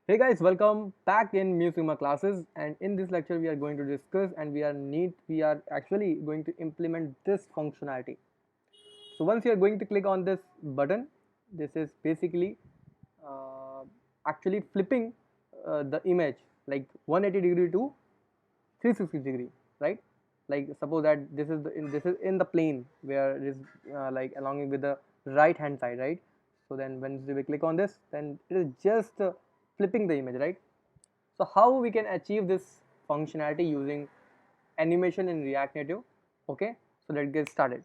Hey guys, welcome back in Musima classes, and in this lecture we are going to discuss and we are actually going to implement this functionality. So once you are going to click on this button, this is basically uh, actually flipping the image like 180 degree to 360 degree, right? Like suppose that this is in the plane where it is like along with the right hand side, right? So then when we click on this, then it is just flipping the image, right? So how we can achieve this functionality using animation in React Native? Okay, so let's get started.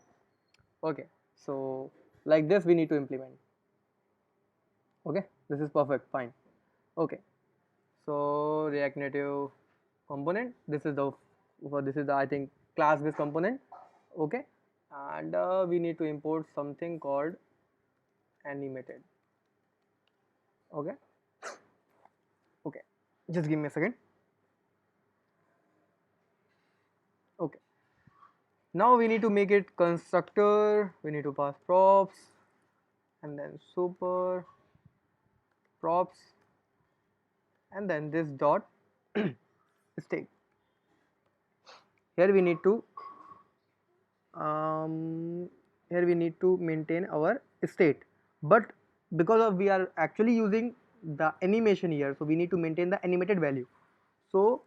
Okay, so like this we need to implement. Okay, this is perfect, fine. Okay, so React Native component. This is the I think class based component. Okay, and we need to import something called animated. Okay, okay, just give me a second. Okay, now we need to make it constructor. We need to pass props and then super props and then this dot state. Here we need to um, here we need to maintain our state, but because of we are actually using the animation here, so we need to maintain the animated value. So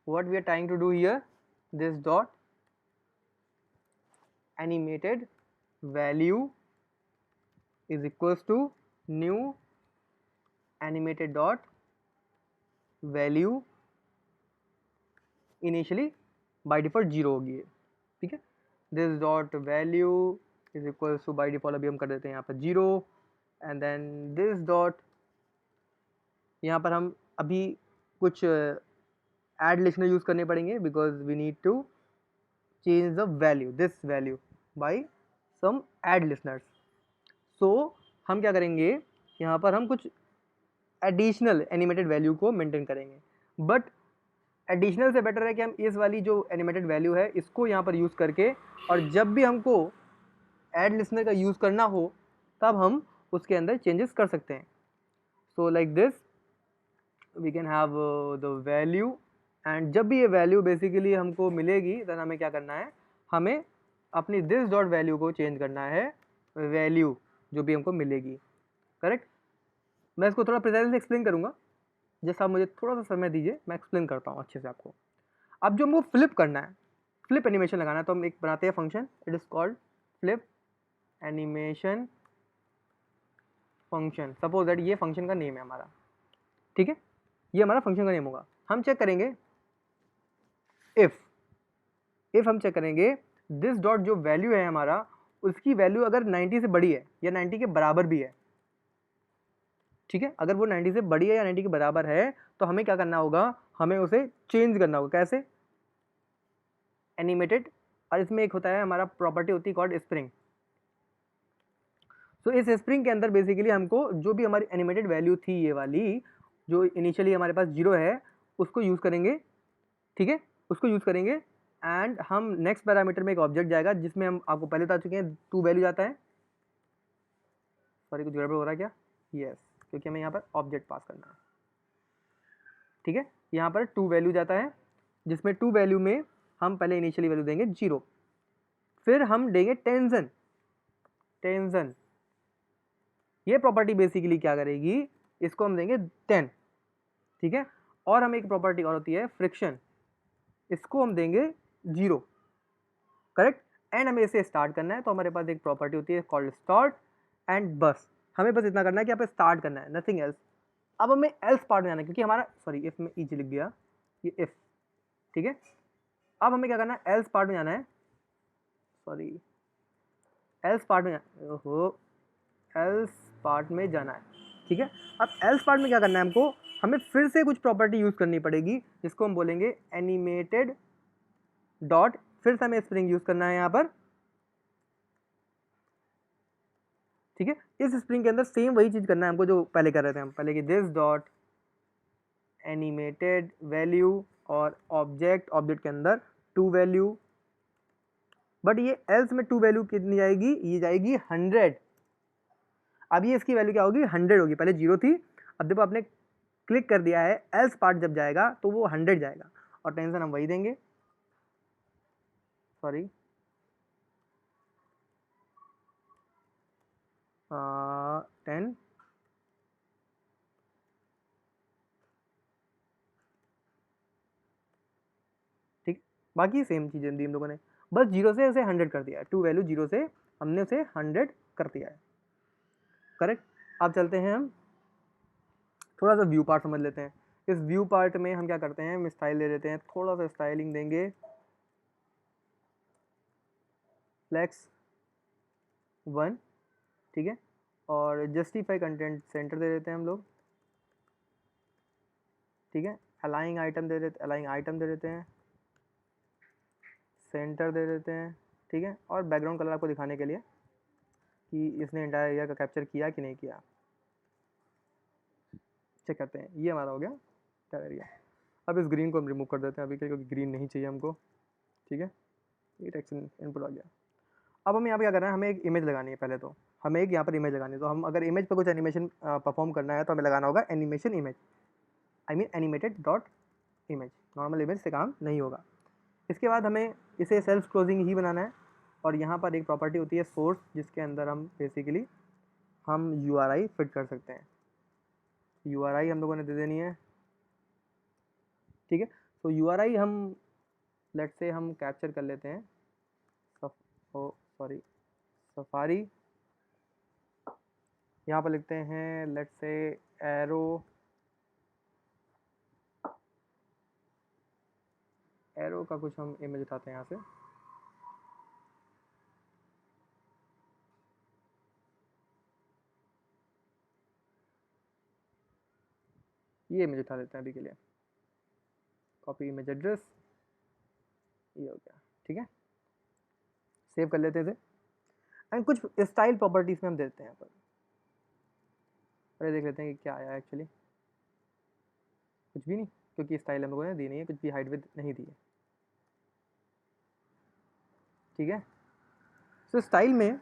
what we are trying to do here, this dot animated value is equals to new animated dot value initially by default 0 होगी ये, ठीक है। This dot value is equals to by default अभी हम कर देते हैं यहाँ पर 0 एंड देन दिस डॉट यहाँ पर हम अभी कुछ ऐड लिस्नर यूज़ करने पड़ेंगे because we need to change the value this value by some add listeners. So हम क्या करेंगे, यहाँ पर हम कुछ एडिशनल एनिमेटेड वैल्यू को मेंटेन करेंगे, बट एडिशनल से बेटर है कि हम इस वाली जो एनिमेटेड वैल्यू है इसको यहाँ पर यूज़ करके और जब भी हमको ऐड लिसनर का यूज़ करना हो तब हम उसके अंदर चेंजेस कर सकते हैं। So like this we can have the value and जब भी ये वैल्यू बेसिकली हमको मिलेगी देन हमें क्या करना है, हमें अपनी दिस डॉट वैल्यू को चेंज करना है वैल्यू जो भी हमको मिलेगी, करेक्ट। मैं इसको थोड़ा प्रिसाइजली एक्सप्लेन करूँगा, जैसा आप मुझे थोड़ा सा समय दीजिए, मैं एक्सप्लेन करता हूँ अच्छे से आपको। अब जो हमको फ्लिप करना है, फ्लिप एनिमेशन लगाना है, तो हम एक बनाते हैं function, it is called flip animation function. Suppose that ये फंक्शन का नेम है हमारा, ठीक है, ये हमारा फंक्शन का नेम होगा। हम चेक करेंगे इफ़ हम चेक करेंगे दिस डॉट जो वैल्यू है हमारा, उसकी वैल्यू अगर 90 से बड़ी है या 90 के बराबर भी है, ठीक है, अगर वो 90 से बड़ी है या 90 के बराबर है तो हमें क्या करना होगा, हमें उसे चेंज करना होगा। कैसे? एनिमेटेड, और इसमें एक होता है हमारा प्रॉपर्टी होती है कॉल्ड स्प्रिंग। सो इस स्प्रिंग के अंदर बेसिकली हमको जो भी हमारी एनिमेटेड वैल्यू थी, ये वाली जो इनिशियली हमारे पास 0 है, उसको यूज़ करेंगे, ठीक है, उसको यूज़ करेंगे एंड हम नेक्स्ट पैरामीटर में एक ऑब्जेक्ट जाएगा जिसमें हम आपको पहले बता चुके हैं 2 वैल्यू जाता है। सॉरी कुछ गड़बड़ हो रहा है क्या? यस, क्योंकि हमें यहाँ पर ऑब्जेक्ट पास करना है, ठीक है। यहाँ पर 2 वैल्यू जाता है जिसमें 2 वैल्यू में हम पहले इनिशियली वैल्यू देंगे 0, फिर हम देंगे टेंशन। ये प्रॉपर्टी बेसिकली क्या करेगी, इसको हम देंगे 10, ठीक है। और हमें एक प्रॉपर्टी और होती है फ्रिक्शन, इसको हम देंगे 0, करेक्ट। एंड हमें इसे स्टार्ट करना है तो हमारे पास एक प्रॉपर्टी होती है कॉल्ड स्टार्ट एंड बस। हमें बस इतना करना है कि यहाँ पे स्टार्ट करना है, नथिंग एल्स। अब हमें एल्स पार्ट में जाना है क्योंकि हमारा सॉरी इफ में ईच लिख दिया, ये इफ, ठीक है। अब हमें क्या करना है, एल्स पार्ट में जाना है, सॉरी एल्स पार्ट में ओहो एल्स पार्ट में जाना है, ठीक है। अब एल्स पार्ट में क्या करना है हमको, हमें फिर से कुछ प्रॉपर्टी यूज़ करनी पड़ेगी जिसको हम बोलेंगे एनिमेटेड डॉट, फिर से हमें स्प्रिंग यूज़ करना है यहाँ पर, ठीक है। इस स्प्रिंग के अंदर सेम वही चीज़ करना है हमको जो पहले कर रहे थे हम पहले, कि दिस डॉट एनिमेटेड वैल्यू और ऑब्जेक्ट के अंदर 2 वैल्यू, बट ये एल्स में 2 वैल्यू कितनी जाएगी, ये जाएगी 100। अब ये इसकी वैल्यू क्या होगी, 100 होगी, पहले 0 थी। अब देखो आपने क्लिक कर दिया है, एल्स पार्ट जब जाएगा तो वो 100 जाएगा, और टेंशन हम वही देंगे, सॉरी 10, ठीक। बाकी सेम चीज़ें दी हम लोगों ने, बस 0 से उसे 100 कर दिया है, टू वैल्यू 0 से हमने उसे 100 कर दिया है, करेक्ट। अब चलते हैं हम थोड़ा सा व्यू पार्ट समझ लेते हैं। इस व्यू पार्ट में हम क्या करते हैं, हम स्टाइल दे देते हैं, थोड़ा सा स्टाइलिंग देंगे, फ्लेक्स 1, ठीक है, और जस्टिफाई कंटेंट सेंटर दे देते हैं हम लोग, ठीक है। अलाइंग आइटम दे देते, अलाइंग आइटम दे देते हैं, सेंटर दे देते हैं, ठीक है। और बैकग्राउंड कलर आपको दिखाने के लिए कि इसने इंटायर एरिया का कैप्चर किया कि नहीं किया, चेक करते हैं। ये हमारा हो गया इंटायर एरिया। अब इस ग्रीन को हम रिमूव कर देते हैं अभी के लिए, क्योंकि ग्रीन नहीं चाहिए हमको, ठीक है। ये टेक्स्ट इनपुट आ गया। अब हमें यहाँ पे क्या करना है, हमें एक इमेज लगानी है। पहले तो हमें एक यहाँ पर इमेज लगानी है, तो हम अगर इमेज पर कुछ एनिमेशन परफॉर्म करना है तो हमें लगाना होगा animation image, I mean animated dot image. Normal image से काम नहीं होगा। इसके बाद हमें इसे सेल्फ क्लोजिंग ही बनाना है, और यहाँ पर एक प्रॉपर्टी होती है सोर्स, जिसके अंदर हम बेसिकली हम URI फिट कर सकते हैं। URI हम लोगों ने दे देनी है, ठीक है। तो URI हम लेट से हम कैप्चर कर लेते हैं, सॉरी सफारी, यहाँ पर लिखते हैं लेट से एरो, एरो का कुछ हम इमेज उठाते हैं यहाँ से, ये इमेज उठा लेते हैं अभी के लिए, कॉपी इमेज एड्रेस, ये हो गया, ठीक है। सेव कर लेते हैं इसे, एंड कुछ स्टाइल प्रॉपर्टीज में हम देते हैं यहाँ पर। अरे देख लेते हैं कि क्या आया एक्चुअली, कुछ भी नहीं, क्योंकि स्टाइल हम लोगों ने दी नहीं है, कुछ भी हाइट विड्थ नहीं दी है, ठीक है। तो स्टाइल में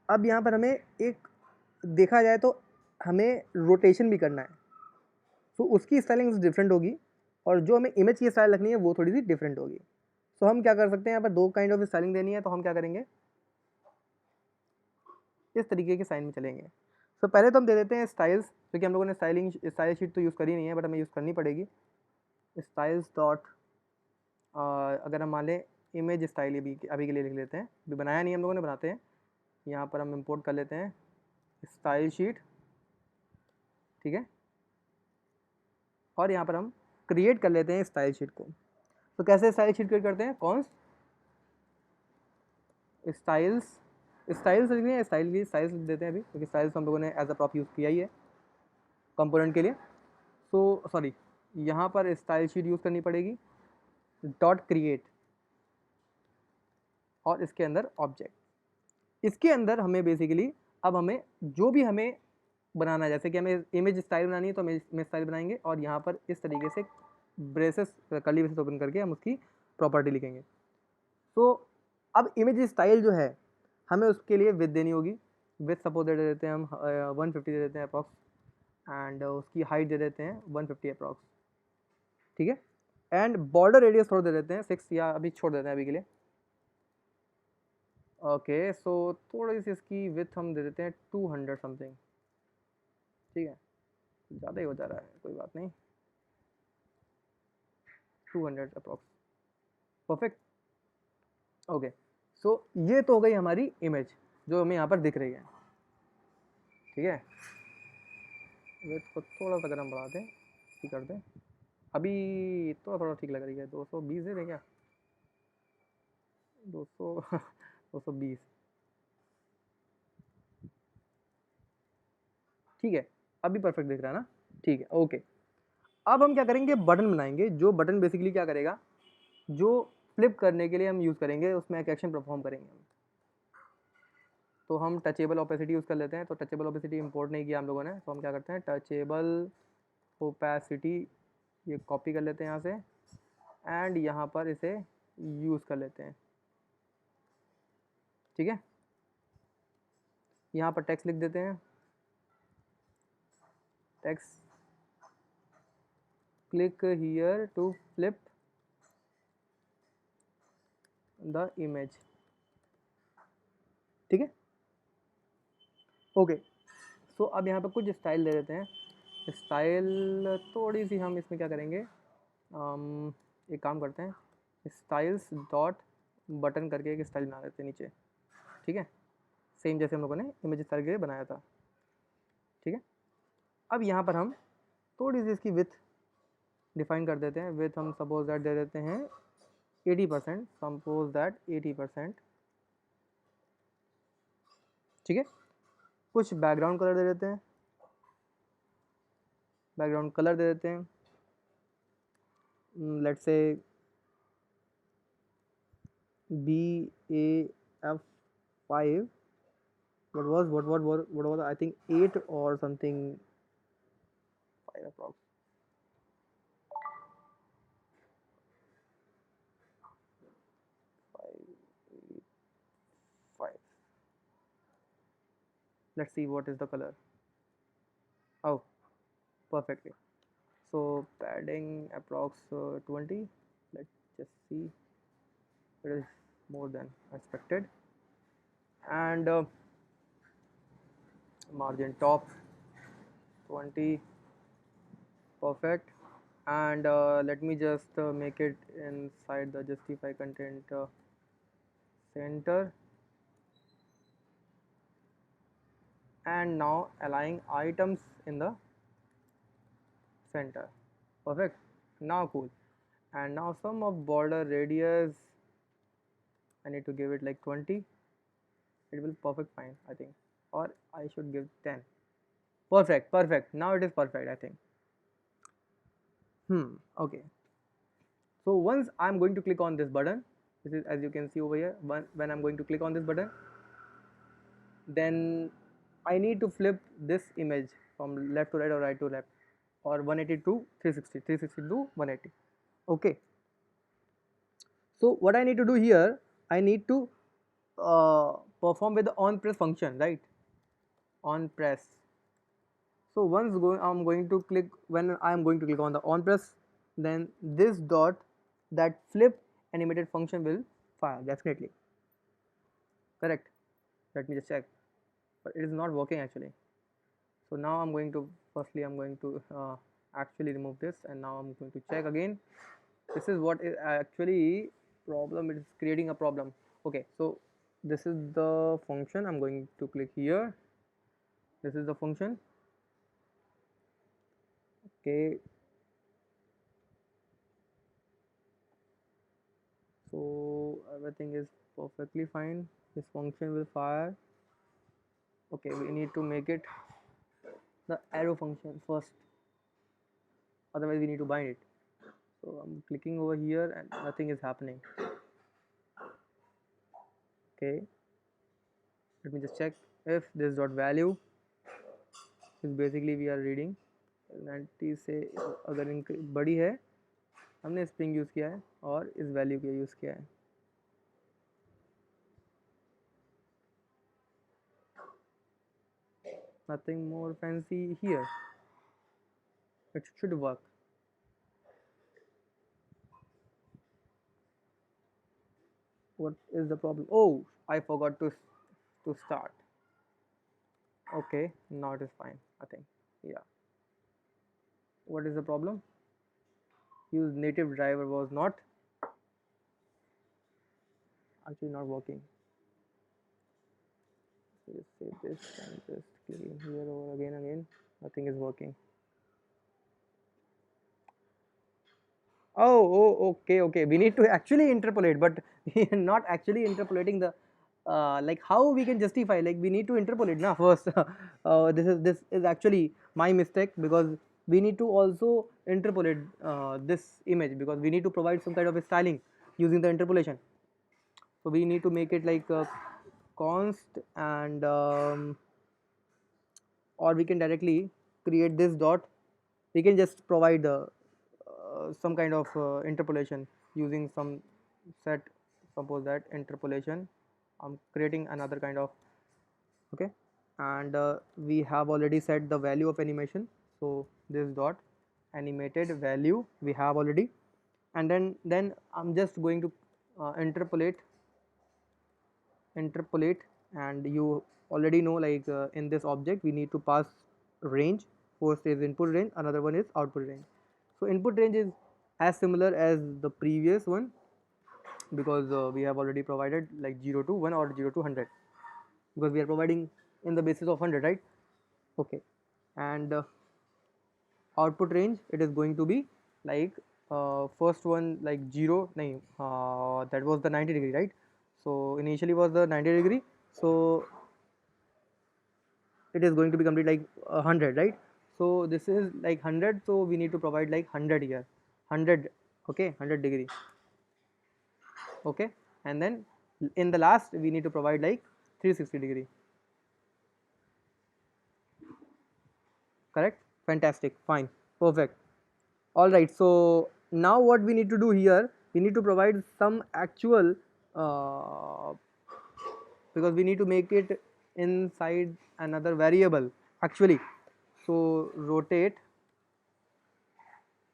अब यहाँ पर हमें एक देखा जाए तो हमें रोटेशन भी करना है, तो उसकी स्टाइलिंग डिफरेंट होगी, और जो हमें इमेज की स्टाइल रखनी है वो थोड़ी सी डिफरेंट होगी। तो हम क्या कर सकते हैं, यहाँ पर दो काइंड ऑफ स्टाइलिंग देनी है, तो हम क्या करेंगे, इस तरीके के साइन में चलेंगे। तो पहले तो हम दे देते हैं स्टाइल्स, क्योंकि हम लोगों ने स्टाइल शीट तो यूज़ करी नहीं है, बट हमें यूज़ करनी पड़ेगी। स्टाइल्स डॉट, अगर हम मान लें इमेज स्टाइल, अभी के लिए लिख लेते हैं, अभी बनाया नहीं हम लोगों ने, बनाते हैं। यहाँ पर हम इंपोर्ट कर लेते हैं स्टाइल शीट, ठीक है, और यहाँ पर हम क्रिएट कर लेते हैं स्टाइल शीट को। तो कैसे स्टाइल शीट क्रिएट करते हैं, कौन स्टाइल्स, स्टाइल्स लिख रहे हैं, स्टाइल की स्टाइल्स लिख देते हैं अभी, क्योंकि स्टाइल्स हम लोगों ने एज अ प्रॉप यूज़ किया ही है कंपोनेंट के लिए। सो सॉरी, यहाँ पर स्टाइल शीट यूज़ करनी पड़ेगी, डॉट क्रिएट, और इसके अंदर ऑब्जेक्ट। इसके अंदर हमें बेसिकली अब हमें जो भी हमें बनाना है, जैसे कि हमें इमेज स्टाइल बनानी है तो हम इमेज स्टाइल बनाएंगे, और यहाँ पर इस तरीके से ब्रेसेस कर्ली ब्रेसेस ओपन करके हम उसकी प्रॉपर्टी लिखेंगे। तो अब इमेज स्टाइल जो है हमें उसके लिए विथ देनी होगी, विथ सपोज दे देते हैं हम 150 दे देते हैं अप्रॉक्स, एंड उसकी हाइट दे देते हैं 150 अप्रॉक्स, ठीक है। एंड बॉर्डर रेडियस थोड़ा दे देते हैं 6, या अभी छोड़ देते हैं अभी के लिए। ओके, सो थोड़ी सी इसकी विथ हम दे देते हैं 200 समथिंग, ठीक है, ज़्यादा ही हो जा रहा है, कोई बात नहीं, 200 अप्रॉक्स, परफेक्ट। ओके, सो ये तो हो गई हमारी इमेज जो हमें यहाँ पर दिख रही है, ठीक है। विथ को थोड़ा सा गर्म बढ़ा दें, ठीक कर दें, अभी थोड़ा थोड़ा ठीक लग रही है, 220 दे दें क्या, 200 220, ठीक है, अभी परफेक्ट दिख रहा है ना, ठीक है, ओके। अब हम क्या करेंगे, बटन बनाएंगे, जो बटन बेसिकली क्या करेगा, जो फ्लिप करने के लिए हम यूज़ करेंगे, उसमें एक एक्शन परफॉर्म करेंगे हम। तो हम टचेबल ओपेसिटी यूज़ कर लेते हैं, तो टचेबल ओपेसिटी इंपोर्ट नहीं किया हम लोगों ने, तो हम क्या करते हैं, टचेबल ओपेसिटी ये कॉपी कर लेते हैं यहाँ से, एंड यहाँ पर इसे यूज़ कर लेते हैं, ठीक है। यहाँ पर टेक्स्ट लिख देते हैं, text, click here to flip the image. ठीक है, ओके। सो अब यहाँ पे कुछ स्टाइल दे देते हैं। स्टाइल थोड़ी सी हम इसमें क्या करेंगे, एक काम करते हैं, स्टाइल्स डॉट बटन करके एक स्टाइल बना देते हैं नीचे। ठीक है, सेम जैसे हम लोगों ने इमेज स्टाइल के लिए बनाया था। ठीक है, अब यहाँ पर हम थोड़ी सी इसकी विथ डिफाइन कर देते हैं। विथ हम सपोज दैट दे देते हैं 80%, सपोज दैट 80%। ठीक है, कुछ बैकग्राउंड कलर दे देते हैं, बैकग्राउंड कलर दे देते हैं, let's say BAF5, what was I think 8 or something, 5 approx. 5. Let's see what is the color. Oh, perfectly. So padding approx 20. Let's just see. It is more than expected. And margin top 20. Perfect. And let me just make it inside the justify content center. And now align items in the center. Perfect. Now cool. And now sum of border radius, I need to give it like 20. It will perfect fine, I think, or I should give 10. Perfect. Now it is perfect, I think. Okay. So once I'm going to click on this button, this is as you can see over here, when I'm going to click on this button, then I need to flip this image from left to right or right to left, or 180 to 360, 360 to 180. Okay. So what I need to do here, I need to perform with the on press function, right? On press. So once I'm going to click, when I'm going to click on the on press, then this dot, that flip animated function will fire definitely. Correct. Let me just check, but it is not working actually. So now I'm going to, firstly I'm going to actually remove this, and now I'm going to check again. This is what is actually problem, it is creating a problem. Okay, so this is the function. I'm going to click here. This is the function. Okay, so everything is perfectly fine. This function will fire. Okay, we need to make it the arrow function first, otherwise we need to bind it. So I'm clicking over here and nothing is happening. Okay, let me just check if this dot value is basically we are reading 90 से अगर इनकी बड़ी है, हमने spring use किया है और इस वैल्यू का यूज़ किया है. Nothing more fancy here. It should work. What is the problem? Oh, I forgot to start. Okay, now it is fine, I think. Yeah. What is the problem? Use native driver was not actually not working. So just save this and just click in here over again. Nothing is working. Oh, okay. We need to actually interpolate, but we are not actually interpolating the like how we can justify. Like we need to interpolate now first. This is actually my mistake, because we need to also interpolate this image, because we need to provide some kind of a styling using the interpolation. So we need to make it like const, and or we can directly create this dot. We can just provide some kind of interpolation using some set. Suppose that interpolation, I'm creating another kind of, okay, and we have already set the value of animation. So this dot animated value we have already, and then I'm just going to interpolate, and you already know, like in this object we need to pass range. First is input range, another one is output range. So input range is as similar as the previous one, because we have already provided like 0 to 1 or 0 to 100, because we are providing in the basis of 100, right? Okay. And output range, it is going to be like first one like 0, nahin, that was the 90 degree, right? So initially was the 90 degree, so it is going to be complete like 100, right? So this is like 100, so we need to provide like 100 here, 100. Okay, 100 degree. Okay, and then in the last we need to provide like 360 degree. Correct? Fantastic, fine, perfect. All right, so now what we need to do here, we need to provide some actual, uh, because we need to make it inside another variable actually. So rotate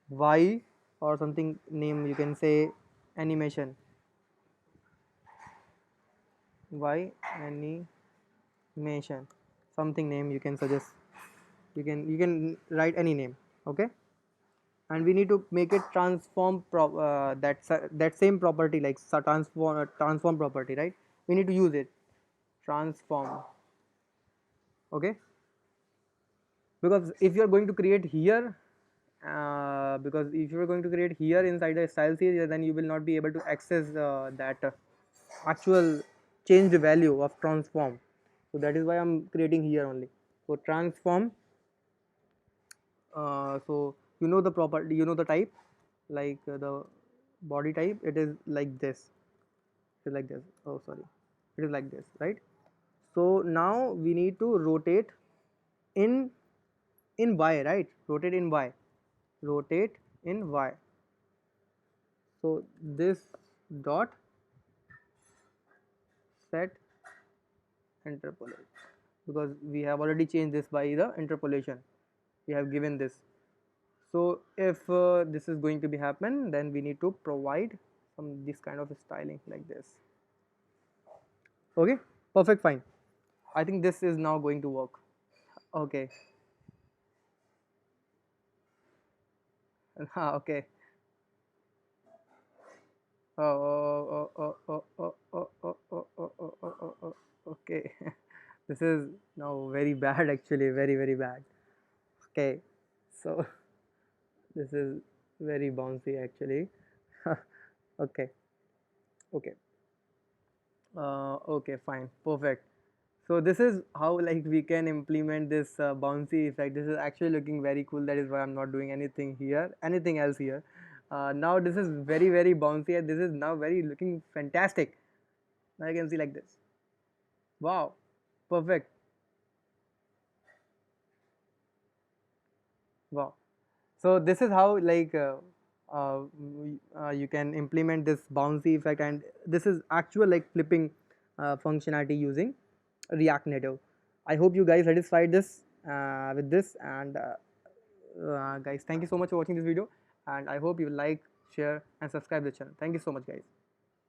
y, or something name you can say, animation, y animation, something name you can suggest, you can write any name. Okay, and we need to make it transform that same property, like transform property, right? We need to use it, transform. Okay, because if you are going to create here, because if you are going to create here inside the style series, then you will not be able to access that actual changed value of transform. So that is why I'm creating here only. So transform, so you know the property, you know the type, like the body type, it is like this, it is like this, oh sorry, it is like this, right? So now we need to rotate in y, right? Rotate in y, rotate in y. So this dot set interpolate, because we have already changed this by the interpolation, we have given this. So if this is going to be happen, then we need to provide some this kind of styling like this. Okay, perfect, fine. I think this is now going to work. Okay. Okay. Okay. This is now very bad actually, very very bad. Okay, so this is very bouncy actually. Okay, okay, okay, fine, perfect. So this is how like we can implement this bouncy effect. This is actually looking very cool. That is why I'm not doing anything here, anything else here. Now this is very very bouncy, and this is now very looking fantastic. Now you can see like this. Wow, perfect. Wow. So this is how like you can implement this bouncy effect, and this is actual like flipping functionality using React Native. I hope you guys satisfied this with this, and guys, thank you so much for watching this video, and I hope you like, share, and subscribe the channel. Thank you so much, guys.